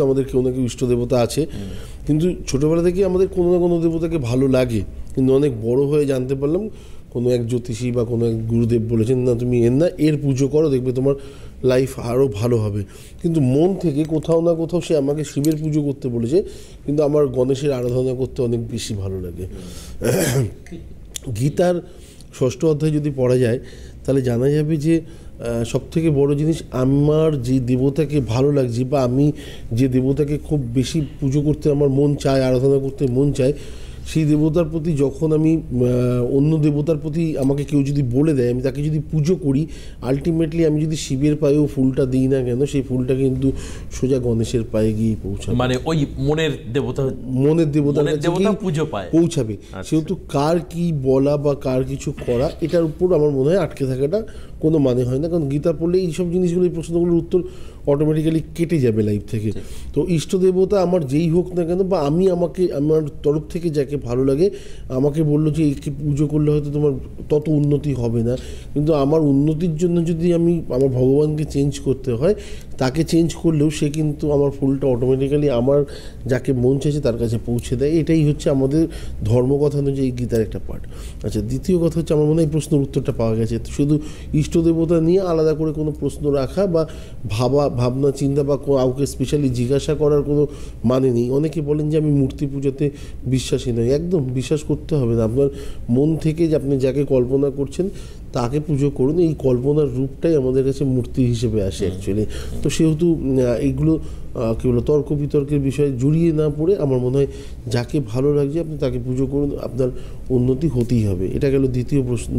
আমাদের কেউ না কেউ ইষ্ট দেবতা আছে, কিন্তু ছোটবেলা থেকে আমাদের কোনো না কোনো দেবতাকে ভালো লাগে, কিন্তু অনেক বড় হয়ে জানতে পারলাম কোনো এক জ্যোতিষী বা কোনো এক গুরুদেব বলেছেন না তুমি এর পুজো করো, দেখবে তোমার লাইফ আরও ভালো হবে। কিন্তু মন থেকে কোথাও না কোথাও সে আমাকে শিবের পুজো করতে বলেছে, কিন্তু আমার গণেশের আরাধনা করতে অনেক বেশি ভালো লাগে। গীতার 6ষ্ঠ অধ্যায় যদি পড়া যায় তাহলে জানা যাবে যে সবথেকে বড় জিনিস, আমার যে দেবতাকে ভালো লাগছে বা আমি যে দেবতাকে খুব বেশি পুজো করতে আমার মন চায়, আরাধনা করতে মন চায়, সেই দেবতার প্রতি যখন আমি অন্য দেবতার প্রতি আমাকে কেউ যদি বলে দেয়, আমি তাকে যদি পুজো করি, আলটিমেটলি আমি যদি শিবের পায়েও ফুলটা দিই না কেন, সেই ফুলটা কিন্তু সোজা গণেশের পায়ে গিয়ে পৌঁছাবে, মানে ওই মনের দেবতা পৌঁছাবে। সেহেতু কার কি বলা বা কার কিছু করা, এটার উপর আমার মনে হয় আটকে থাকাটা কোনো মানে হয় না, কারণ গীতা পড়লে এইসব জিনিসগুলো, এই প্রশ্নগুলোর উত্তর অটোমেটিক্যালি কেটে যাবে লাইফ থেকে। তো ইষ্ট দেবতা আমার যেই হোক না কেন, বা আমি আমার তরফ থেকে যাকে ভালো লাগে, আমাকে বললো যে একে পুজো করলে হয়তো তোমার তত উন্নতি হবে না, কিন্তু আমার উন্নতির জন্য যদি আমি আমার ভগবানকে চেঞ্জ করতে হয়, তাকে চেঞ্জ করলেও সে কিন্তু আমার ফুলটা অটোমেটিক্যালি আমার যাকে মন চাইছে তার কাছে পৌঁছে দেয়। এটাই হচ্ছে আমাদের ধর্মকথা অনুযায়ী গীতার একটা পার্ট। আচ্ছা, দ্বিতীয় কথা হচ্ছে, আমার মনে হয় এই প্রশ্নের উত্তরটা পাওয়া গেছে। শুধু ইষ্ট দেবতা নিয়ে আলাদা করে কোনো প্রশ্ন রাখা বা ভাবনা চিন্তা বা কাউকে স্পেশালি জিজ্ঞাসা করার কোনো মানে নেই। অনেকে বলেন যে আমি মূর্তি পুজোতে বিশ্বাসী নই। একদম বিশ্বাস করতে হবে না, আপনার মন থেকে যে আপনি যাকে কল্পনা করছেন তাকে পুজো করুন। এই কল্পনার রূপটাই আমাদের কাছে মূর্তি হিসেবে আসে অ্যাকচুয়ালি। তো সেহেতু এইগুলো কী বলো, তর্ক বিতর্কের বিষয়ে জড়িয়ে না পড়ে আমার মনে হয় যাকে ভালো লাগছে আপনি তাকে পুজো করুন, আপনার উন্নতি হতেই হবে। এটা গেল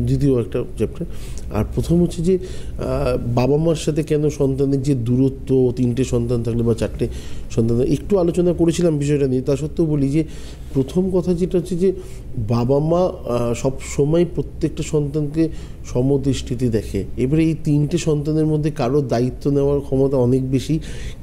দ্বিতীয় একটা চ্যাপ্টার। আর প্রথম হচ্ছে যে বাবা মার সাথে কেন সন্তানের যে দূরত্ব, 3টে সন্তান থাকলে বা 4টে সন্তান, একটু আলোচনা করেছিলাম বিষয়টা নিয়ে। তা সত্ত্বেও বলি যে প্রথম কথা যেটা হচ্ছে যে বাবা মা সব সময় প্রত্যেকটা সন্তানকে সমদৃষ্টিতে দেখে। এবারে এই 3টে সন্তানের মধ্যে কারোর দায়িত্ব নেওয়ার ক্ষমতা অনেক বেশি,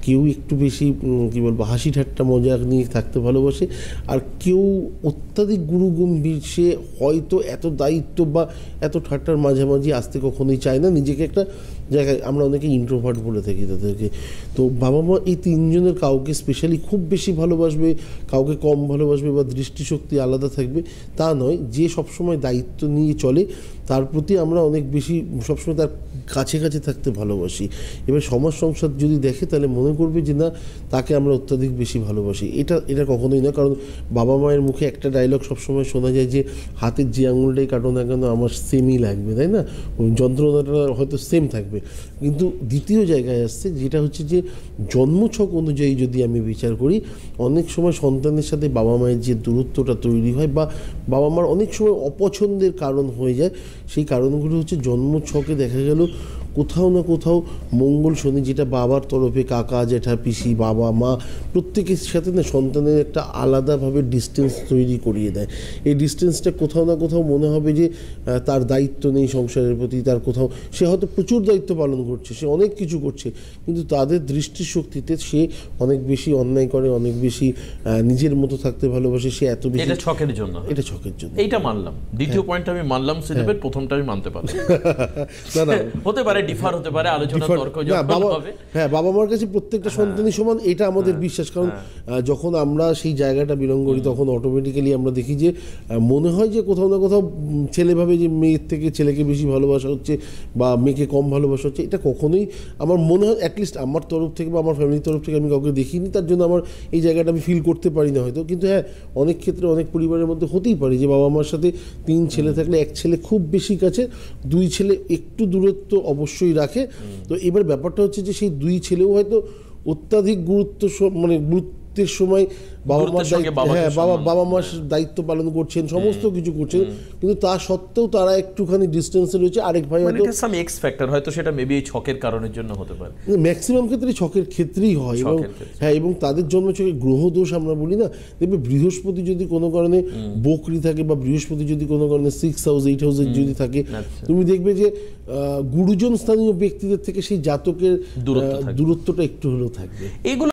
কেউ একটু বেশি কী বলবো হাসি ঠাট্টা মজা নিয়ে থাকতে ভালোবাসে, আর কেউ অত্যাধিক গুরুগম্ভীর, সে হয়তো এত দায়িত্ব বা এত ঠাট্টার মাঝামাঝি আসতে কখনোই চায় না, নিজেকে একটা জায়গায়, আমরা অনেকে ইন্ট্রোভার্ট বলে থাকি তাদেরকে। তো বাবা মা এই 3জনের কাউকে স্পেশালি খুব বেশি ভালোবাসবে, কাউকে কম ভালোবাসবে বা দৃষ্টিশক্তি আলাদা থাকবে তা নয়। যে সবসময় দায়িত্ব নিয়ে চলে তার প্রতি আমরা অনেক বেশি সবসময় তার কাছে কাছে থাকতে ভালোবাসি। এবার সমাজ সংসার যদি দেখে তাহলে মনে করবে যে না, তাকে আমরা অত্যাধিক বেশি ভালোবাসি। এটা কখনোই না, কারণ বাবা মায়ের মুখে একটা ডায়লগ সবসময় শোনা যায় যে হাতের যে আঙুলটাই কাটো না কেন আমার সেমই লাগবে, তাই না? যন্ত্রণাটা হয়তো সেম থাকবে। কিন্তু দ্বিতীয় জায়গায় আসছে যেটা হচ্ছে যে জন্মছক অনুযায়ী যদি আমি বিচার করি, অনেক সময় সন্তানের সাথে বাবা মায়ের যে দূরত্বটা তৈরি হয় বা বাবা মার অনেক সময় অপছন্দের কারণ হয়ে যায়, সেই কারণগুলো হচ্ছে জন্মছকে দেখা গেল কোথাও না কোথাও মঙ্গল শনি, যেটা বাবার তরফে কাকা জ্যাঠা পিসি বাবা মা প্রত্যেকের সাথে না সন্তানের একটা আলাদাভাবে ডিস্টেন্স তৈরি করিয়ে দেয়। এই ডিস্টেন্সটা কোথাও না কোথাও মনে হবে যে তার দায়িত্ব নেই সংসারের প্রতি, তার কোথাও সে হয়তো প্রচুর দায়িত্ব পালন করছে, সে অনেক কিছু করছে, কিন্তু তাদের দৃষ্টিশক্তিতে সে অনেক বেশি অন্যায় করে, অনেক বেশি নিজের মতো থাকতে ভালোবাসে, সে এত বেশি। এটা ছকের জন্য, এটা ছকের জন্য, এইটা মানলাম। দ্বিতীয় পয়েন্ট আমি মানলাম, সিলেবের প্রথমটা আমি মানতে পারলাম না, হতে পারে ডিফার হতে পারে, আলোচনা তর্ক হবে। হ্যাঁ, বাবা মার কাছে প্রত্যেকটা সন্তানই সমান, এটা আমাদের বিশ্বাস। কারণ যখন আমরা সেই জায়গাটা বিলং করি তখন অটোমেটিক্যালি আমরা দেখি যে মনে হয় যে কোথাও না কোথাও ছেলে ভাবে যে মেয়ের থেকে ছেলেকে বেশি ভালোবাসা হচ্ছে বা মেয়েকে কম ভালোবাসা হচ্ছে। এটা কখনোই আমার মনে হয়, অ্যাটলিস্ট আমার তরফ থেকে বা আমার ফ্যামিলির তরফ থেকে আমি কাউকে দেখিনি, তার জন্য আমার এই জায়গাটা আমি ফিল করতে পারি না হয়তো। কিন্তু হ্যাঁ, অনেক ক্ষেত্রে অনেক পরিবারের মধ্যে হতেই পারে যে বাবা মার সাথে 3 ছেলে থাকলে 1 ছেলে খুব বেশি কাছে, 2 ছেলে একটু দূরত্ব অবশ্যই রাখে। তো এবার ব্যাপারটা হচ্ছে যে সেই 2 ছেলেও হয়তো অত্যাধিক গুরুত্বের সময় বাবা মার দায়িত্ব পালন করছেন, সমস্ত কিছু করছেন, কিন্তু তা সত্ত্বেও তারা একটুখানি ডিস্টেন্সে রয়েছে। আরেক ভাই হয়তো সাম এক্স ফ্যাক্টর, হয়তো সেটা মেবি এই ছকের কারণের জন্য হতে পারে। ম্যাক্সিমাম ক্ষেত্রে ছকের ক্ষেত্রেই হয়। এবং হ্যাঁ, এবং তাদের জন্মছকে গ্রহ দোষ আমরা বলি না, দেখবে বৃহস্পতি যদি কোনো কারণে বকরি থাকে বা বৃহস্পতি যদি কোনো কারণে 6 হাউস 8 হাউসে যদি থাকে, তুমি দেখবে যে গুরুজন স্থানীয় ব্যক্তিদের থেকে সেই জাতকের দূরত্বটা একটু হলেও থাকবে। এগুলো